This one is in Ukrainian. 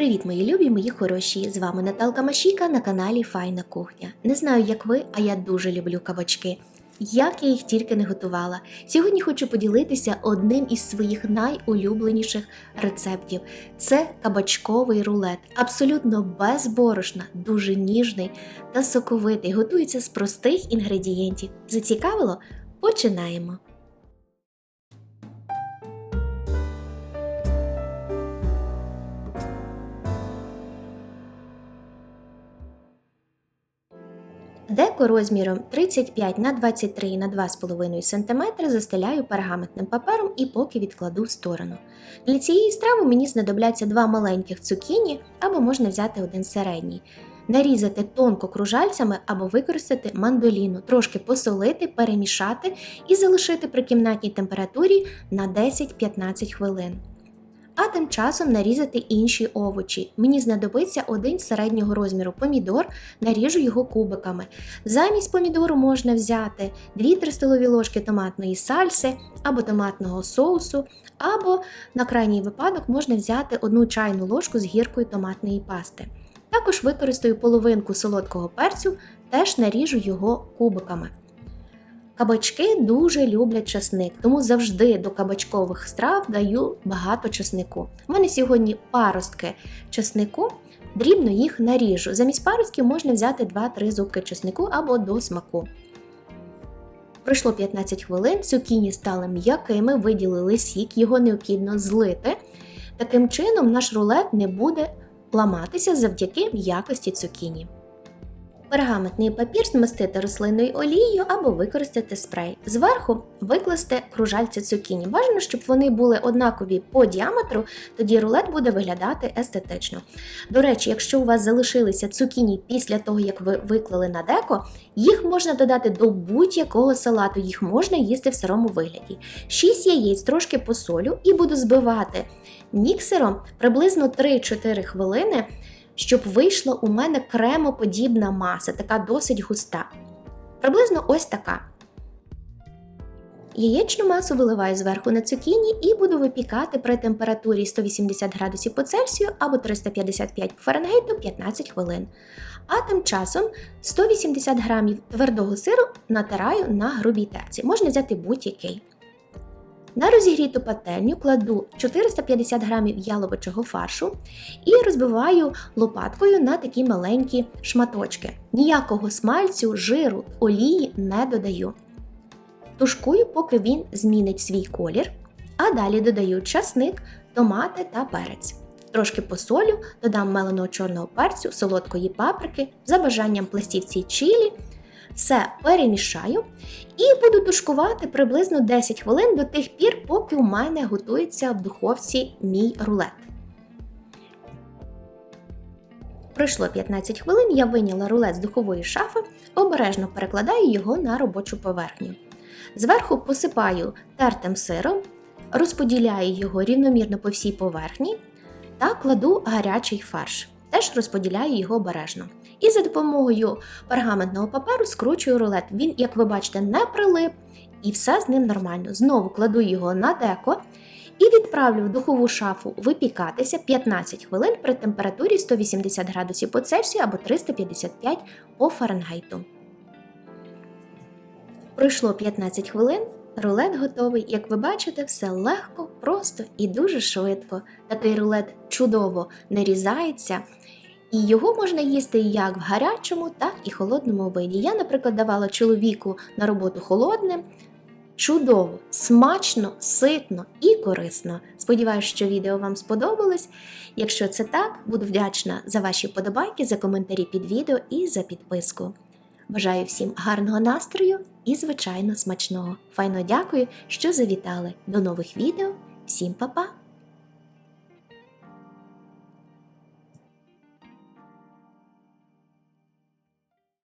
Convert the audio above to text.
Привіт, мої любі, мої хороші! З вами Наталка Машійка на каналі Файна Кухня. Не знаю, як ви, а я дуже люблю кабачки. Як я їх тільки не готувала. Сьогодні хочу поділитися одним із своїх найулюбленіших рецептів. Це кабачковий рулет. Абсолютно без борошна, дуже ніжний та соковитий. Готується з простих інгредієнтів. Зацікавило? Починаємо! Деко розміром 35 на 23 на 2,5 см застеляю пергаментним папером і поки відкладу в сторону. Для цієї страви мені знадобляться 2 маленьких цукіні або можна взяти один середній. Нарізати тонко кружальцями або використати мандоліну, трошки посолити, перемішати і залишити при кімнатній температурі на 10-15 хвилин. А тим часом нарізати інші овочі. Мені знадобиться один середнього розміру помідор, наріжу його кубиками. Замість помідору можна взяти 2-3 столові ложки томатної сальси або томатного соусу, або, на крайній випадок, можна взяти 1 чайну ложку з гіркою томатної пасти. Також використаю половинку солодкого перцю, теж наріжу його кубиками. Кабачки дуже люблять часник, тому завжди до кабачкових страв даю багато часнику. У мене сьогодні паростки часнику, дрібно їх наріжу. Замість паростків можна взяти 2-3 зубки часнику або до смаку. Пройшло 15 хвилин, цукіні стали м'якими, виділили сік, його необхідно злити. Таким чином наш рулет не буде ламатися завдяки м'якості цукіні. Пергаментний папір змастити рослинною олією або використати спрей. Зверху викласти кружальці цукіні. Бажано, щоб вони були однакові по діаметру, тоді рулет буде виглядати естетично. До речі, якщо у вас залишилися цукіні після того, як ви виклали на деко, їх можна додати до будь-якого салату, їх можна їсти в сирому вигляді. 6 яєць трошки посолю і буду збивати міксером приблизно 3-4 хвилини, щоб вийшла у мене кремоподібна маса, така досить густа. Приблизно ось така. Яєчну масу виливаю зверху на цукіні і буду випікати при температурі 180 градусів по Цельсію або 355 по Фаренгейту 15 хвилин. А тим часом 180 грамів твердого сиру натираю на грубій терці. Можна взяти будь-який. На розігріту пательню кладу 450 грамів яловичого фаршу і розбиваю лопаткою на такі маленькі шматочки. Ніякого смальцю, жиру, олії не додаю. Тушкую, поки він змінить свій колір, а далі додаю часник, томати та перець. Трошки посолю, додам меленого чорного перцю, солодкої паприки, за бажанням пластівці чилі. Все перемішаю і буду тушкувати приблизно 10 хвилин до тих пір, поки у мене готується в духовці мій рулет. Пройшло 15 хвилин, я вийняла рулет з духової шафи, обережно перекладаю його на робочу поверхню. Зверху посипаю тертим сиром, розподіляю його рівномірно по всій поверхні та кладу гарячий фарш. Теж розподіляю його обережно. І за допомогою пергаментного паперу скручую рулет. Він, як ви бачите, не прилип і все з ним нормально. Знову кладу його на деко і відправлю в духову шафу випікатися 15 хвилин при температурі 180 градусів по Цельсію або 355 по Фаренгейту. Пройшло 15 хвилин. Рулет готовий. Як ви бачите, все легко, просто і дуже швидко. Такий рулет чудово нарізається. І його можна їсти як в гарячому, так і холодному виді. Я, наприклад, давала чоловіку на роботу холодним. Чудово, смачно, ситно і корисно. Сподіваюсь, що відео вам сподобалось. Якщо це так, буду вдячна за ваші вподобайки, за коментарі під відео і за підписку. Бажаю всім гарного настрою і, звичайно, смачного. Файно дякую, що завітали. До нових відео. Всім па-па!